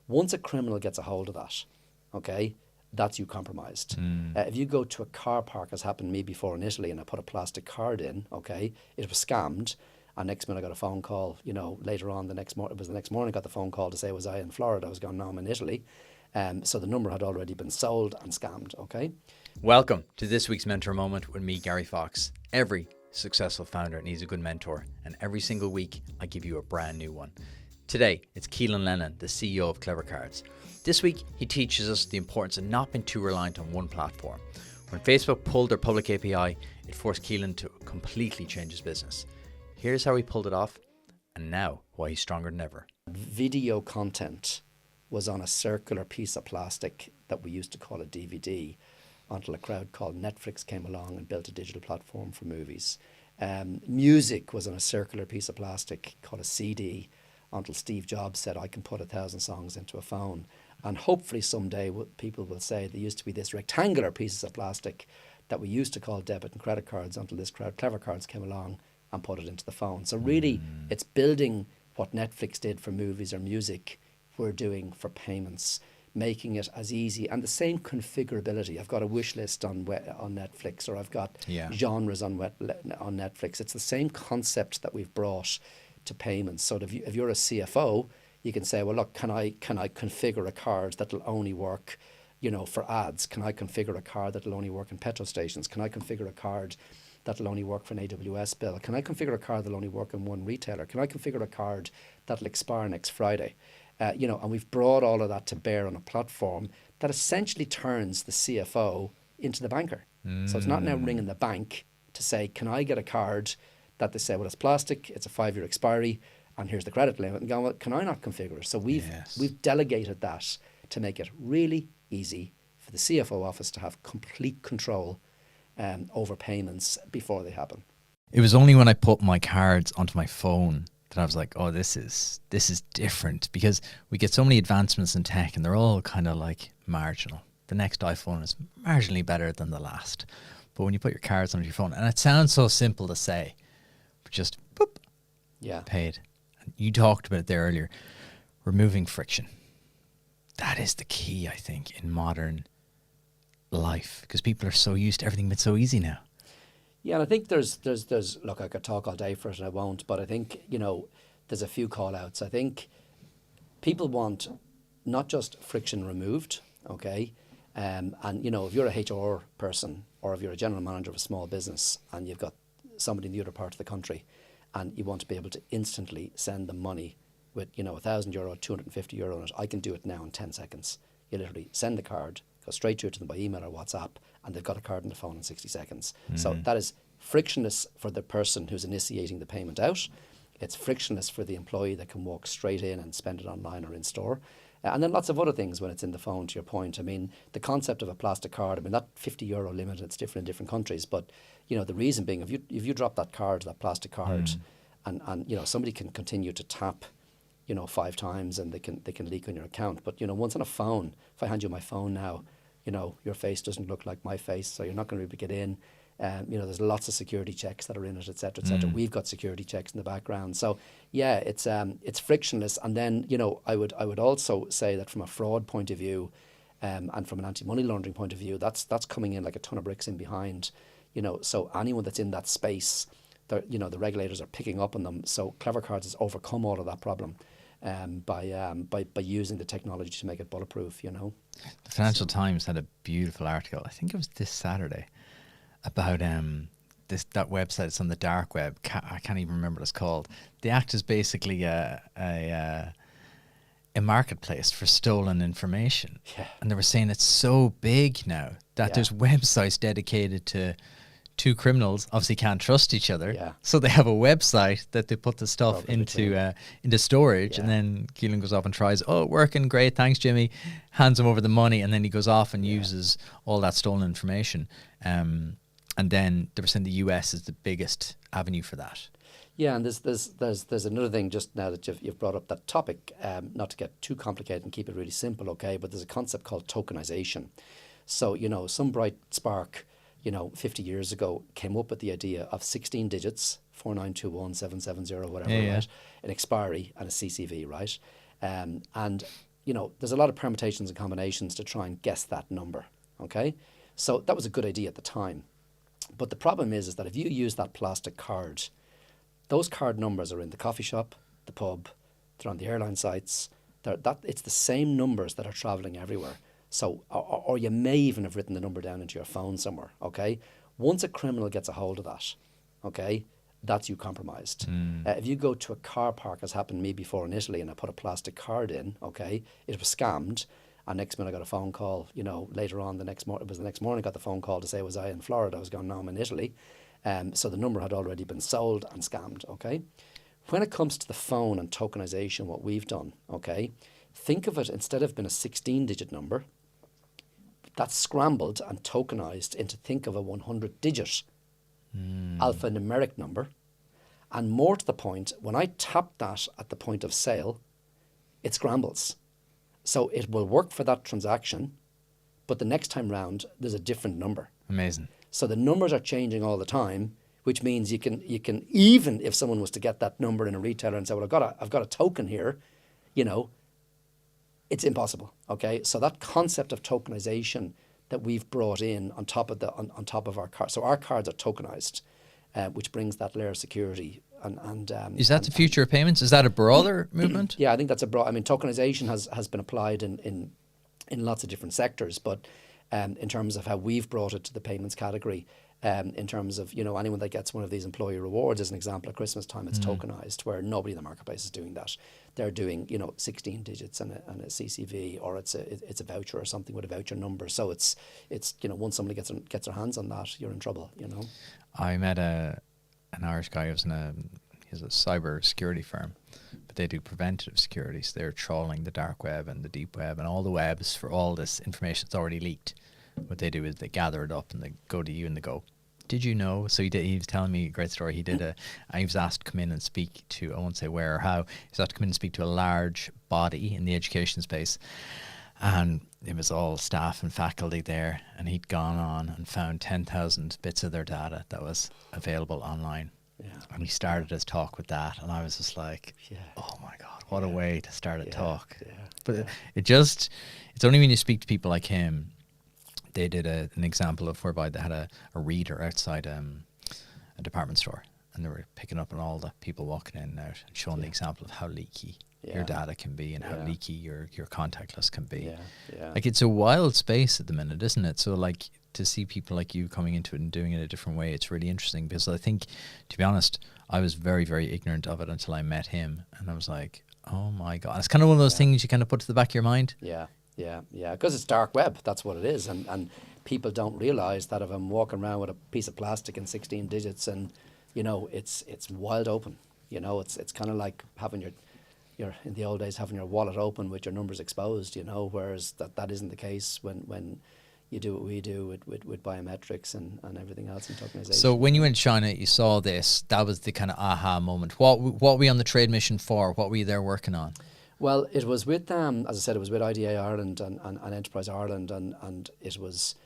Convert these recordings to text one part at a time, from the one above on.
Once a criminal gets a hold of that, okay, that's you compromised. If you go to a car park, as happened to me before in Italy, and I put a plastic card in, okay, it was scammed. And next minute I got a phone call, later on the next morning, it was the next morning I got the phone call to say, was I in Florida? I was going, no, I'm in Italy. So the number had already been sold and scammed, okay? Welcome to this week's Mentor Moment with me, Gary Fox. Every successful founder needs a good mentor, and every single week I give you a brand new one. Today, it's Kealan Lennon, the CEO of Clevercards. This week, he teaches us the importance of not being too reliant on one platform. When Facebook pulled their public API, it forced Kealan to completely change his business. Here's how he pulled it off, and now why he's stronger than ever. Video content was on a circular piece of plastic that we used to call a DVD until a crowd called Netflix came along and built a digital platform for movies. Music was on a circular piece of plastic called a CD until Steve Jobs said, I can put 1,000 songs into a phone. And hopefully someday people will say there used to be this rectangular pieces of plastic that we used to call debit and credit cards until this crowd, Clevercards, came along and put it into the phone. So really, it's building what Netflix did for movies or music, we're doing for payments, making it as easy and the same configurability. I've got a wish list on Netflix, or I've got genres on Netflix. It's the same concept that we've brought to payments. So if you're a CFO, you can say, well, look, can I configure a card that'll only work, for ads? Can I configure a card that'll only work in petrol stations? Can I configure a card that'll only work for an AWS bill? Can I configure a card that'll only work in one retailer? Can I configure a card that'll expire next Friday? And we've brought all of that to bear on a platform that essentially turns the CFO into the banker. So it's not now ringing the bank to say, can I get a card that they say, well, it's plastic, it's a 5-year expiry, and here's the credit limit, and going, well, can I not configure it? So we've delegated that to make it really easy for the CFO office to have complete control over payments before they happen. It was only when I put my cards onto my phone that I was like, oh, this is different, because we get so many advancements in tech and they're all kind of like marginal. The next iPhone is marginally better than the last. But when you put your cards onto your phone, and it sounds so simple to say, but just boop, paid. And you talked about it there earlier, removing friction. That is the key, I think, in modern life, because people are so used to everything being so easy now. Yeah, and I think there's look, I could talk all day for it and I won't, but I think, there's a few call outs. I think people want not just friction removed, okay? And, if you're a HR person or if you're a general manager of a small business and you've got somebody in the other part of the country and you want to be able to instantly send them money with, €1,000, €250 on it, I can do it now in 10 seconds. You literally send the card, go straight through to them by email or WhatsApp, and they've got a card on the phone in 60 seconds. So that is frictionless for the person who's initiating the payment out. It's frictionless for the employee that can walk straight in and spend it online or in store. And then lots of other things when it's in the phone, to your point. I mean, the concept of a plastic card, that €50 limit, it's different in different countries. But, the reason being, if you drop that plastic card, and somebody can continue to tap 5 times and they can leak on your account. But, once on a phone, if I hand you my phone now, your face doesn't look like my face, so you're not going to be able to get in. There's lots of security checks that are in it, et cetera, et cetera. We've got security checks in the background. So, yeah, it's frictionless. And then, I would also say that from a fraud point of view and from an anti-money laundering point of view, that's coming in like a ton of bricks in behind. So anyone that's in that space, the regulators are picking up on them. So Clevercards has overcome all of that problem. By using the technology to make it bulletproof, The Financial Times had a beautiful article, I think it was this Saturday, about that website that's on the dark web. I can't even remember what it's called. The act is basically a marketplace for stolen information. Yeah. And they were saying it's so big now that there's websites dedicated to two criminals obviously can't trust each other, so they have a website that they put the stuff into storage, and then Kealan goes off and tries, working great, thanks Jimmy, hands him over the money, and then he goes off and uses all that stolen information, and then they were saying the US is the biggest avenue for that. Yeah, and there's another thing just now that you've brought up that topic, not to get too complicated and keep it really simple, okay, but there's a concept called tokenization. So, some bright spark 50 years ago came up with the idea of 16 digits, 4921, 770, whatever, right? An expiry and a CCV, right? And there's a lot of permutations and combinations to try and guess that number, okay? So that was a good idea at the time. But the problem is that if you use that plastic card, those card numbers are in the coffee shop, the pub, they're on the airline sites. It's the same numbers that are travelling everywhere. So, or you may even have written the number down into your phone somewhere, okay? Once a criminal gets a hold of that, okay, that's you compromised. If you go to a car park, as happened to me before in Italy, and I put a plastic card in, okay, it was scammed. And next minute I got a phone call, later on the next morning, it was the next morning I got the phone call to say, was I in Florida? I was going, no, I'm in Italy. So the number had already been sold and scammed, okay? When it comes to the phone and tokenization, what we've done, okay, think of it, instead of being a 16-digit number, that's scrambled and tokenized into, think of a 100-digit alphanumeric number. And more to the point, when I tap that at the point of sale, it scrambles. So it will work for that transaction, but the next time round, there's a different number. Amazing. So the numbers are changing all the time, which means you can even if someone was to get that number in a retailer and say, well, I've got a token here, it's impossible. Okay, so that concept of tokenization that we've brought in on top of our cards. So our cards are tokenized, which brings that layer of security. And is that the future of payments? Is that a broader movement? Yeah, I think that's tokenization has been applied in lots of different sectors, but in terms of how we've brought it to the payments category, in terms of, anyone that gets one of these employee rewards, as an example, at Christmas time, it's tokenized, where nobody in the marketplace is doing that. They're doing, 16 digits and a CCV, or it's a voucher or something with a voucher number. So it's once somebody gets their hands on that, you're in trouble. I met an Irish guy who's he's a cyber security firm, but they do preventative security. So they're trawling the dark web and the deep web and all the webs for all this information that's already leaked. What they do is they gather it up and they go to you and they go, did you know? So he was telling me a great story. He was asked to come in and speak to, I won't say where or how, he was asked to come in and speak to a large body in the education space. And it was all staff and faculty there, and he'd gone on and found 10,000 bits of their data that was available online. Yeah. And he started his talk with that, and I was just like, oh my God, what a way to start a talk. Yeah. But it's only when you speak to people like him. They did an example of whereby they had a reader outside a department store, and they were picking up on all the people walking in and out and showing the example of how leaky your data can be and how leaky your contact list can be. Like, it's a wild space at the minute, isn't it? So like, to see people like you coming into it and doing it a different way, it's really interesting, because I think, to be honest, I was very, very ignorant of it until I met him, and I was like, oh my God. It's kind of one of those things you kind of put to the back of your mind. Yeah, because it's dark web, that's what it is, and people don't realise that if I'm walking around with a piece of plastic and 16 digits, and it's wide open. It's kind of like having your in the old days having your wallet open with your numbers exposed. Whereas that isn't the case when you do what we do with biometrics and everything else in tokenization. So when you went to China, you saw this. That was the kind of aha moment. What were you on the trade mission for? What were you there working on? Well, it was with, as I said, it was with IDA Ireland and Enterprise Ireland, and it was,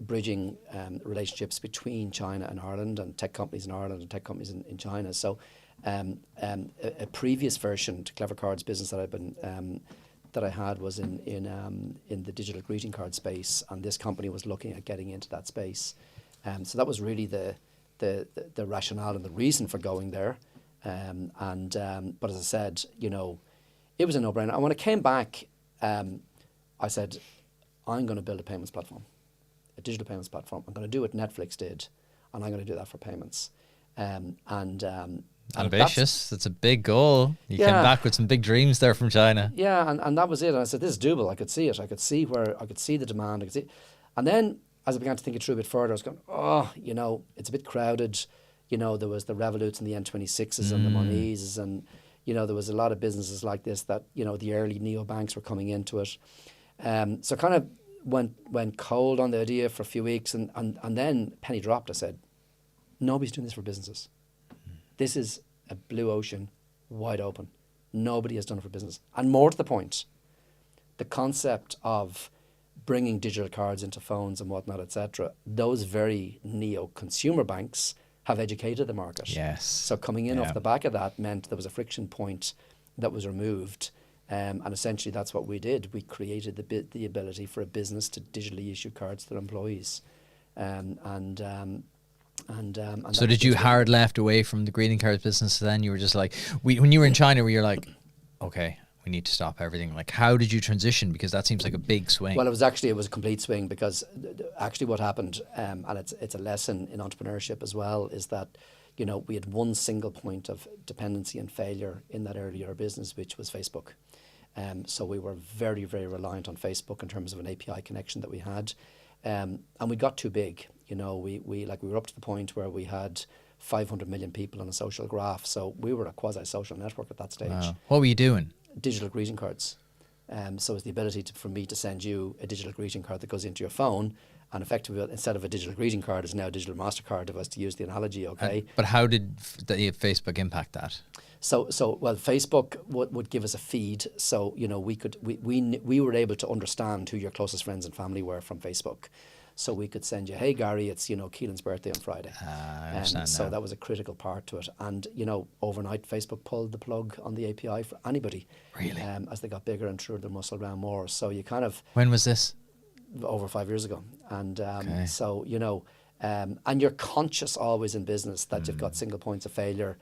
bridging relationships between China and Ireland, and tech companies in Ireland and tech companies in China. So a previous version to Clevercards business that I had was in the digital greeting card space, and this company was looking at getting into that space. So that was really the rationale and the reason for going there. But as I said, it was a no-brainer. And when I came back, I said, I'm going to build a payments platform, a digital payments platform. I'm going to do what Netflix did, and I'm going to do that for payments. Ambitious. That's a big goal. You came back with some big dreams there from China. Yeah, and that was it. And I said, this is doable. I could see it. I could see the demand. And then as I began to think it through a bit further, I was going, it's a bit crowded. There was the Revoluts and the N26s and the Monies, and there was a lot of businesses like this that, the early neobanks were coming into it. So kind of went cold on the idea for a few weeks, and then penny dropped. I said, nobody's doing this for businesses. This is a blue ocean, wide open. Nobody has done it for business. And more to the point, the concept of bringing digital cards into phones and whatnot, etc., those very neo-consumer banks have educated the market. Yes. So coming in off the back of that meant there was a friction point that was removed. And essentially that's what we did. We created the ability for a business to digitally issue cards to their employees. And So did you hard left away from the greeting cards business then? You were just like, when you were in China, where you're like, okay, we need to stop everything. Like, how did you transition? Because that seems like a big swing. Well, it was a complete swing, because actually what happened, and it's a lesson in entrepreneurship as well, is that, you know, we had one single point of dependency and failure in that earlier business, which was Facebook. So we were very, very reliant on Facebook in terms of an API connection that we had. And we got too big. You know, we were up to the point where we had 500 million people on a social graph. So we were a quasi-social network at that stage. Wow. What were you doing? Digital greeting cards. So it's the ability for me to send you a digital greeting card that goes into your phone, and effectively, instead of a digital greeting card, it's now a digital MasterCard, if I was to use the analogy, okay? But how did Facebook impact that? So well, Facebook would give us a feed. So, you know, we were able to understand who your closest friends and family were from Facebook. So we could send you, hey Gary, it's, you know, Kealan's birthday on Friday. I understand so now. that was a critical part to it. And, you know, overnight Facebook pulled the plug on the API for anybody. Really? As they got bigger and threw their muscle around more. So you kind of... When was this? Over 5 years ago. And Okay. so, you know, and you're conscious always in business that you've got single points of failure.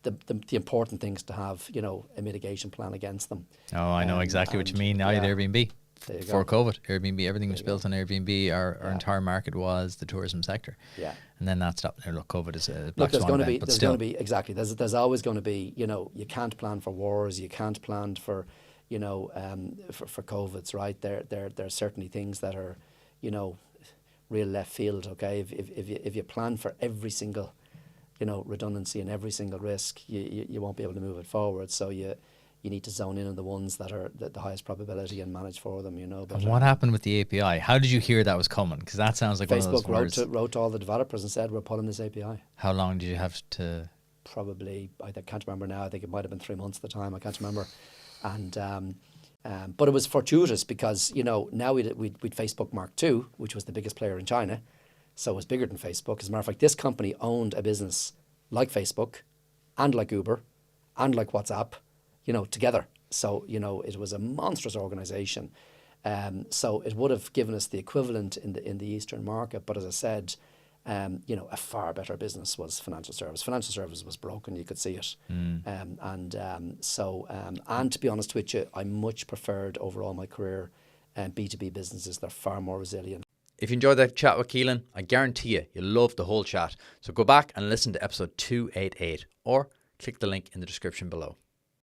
The important things to have, you know, a mitigation plan against them. Oh, I know exactly what you mean. Now you had Airbnb. There you Before go. COVID, Airbnb, everything was built on Airbnb. Our entire market was the tourism sector. Yeah. And then that stopped. Now, look, COVID is a Look, black there's swan going to event, be, but there's still. going to be, exactly. There's always going to be, you know, you can't plan for wars. You can't plan for, you know, for COVIDs, right? There are certainly things that are, you know, real left field. Okay, if you plan for every single, you know, redundancy and every single risk, you won't be able to move it forward. So you need to zone in on the ones that are the highest probability and manage for them, you know. But And what happened with the API? How did you hear that was coming? Because that sounds like Facebook one of those words. wrote to all the developers and said, we're pulling this API. How long did you have to? Probably, I can't remember now. I think it might have been 3 months at the time. I can't remember. And but it was fortuitous because, you know, now we'd Facebook Mark II, which was the biggest player in China. So it was bigger than Facebook. As a matter of fact, this company owned a business like Facebook and like Uber and like WhatsApp, you know, together. So, you know, it was a monstrous organization. So it would have given us the equivalent in the Eastern market. But as I said, you know, a far better business was financial service. Financial service was broken, you could see it. And to be honest with you, I much preferred overall my career B2B businesses. They're far more resilient. If you enjoyed that chat with Kealan, I guarantee you'll love the whole chat. So go back and listen to episode 288 or click the link in the description below.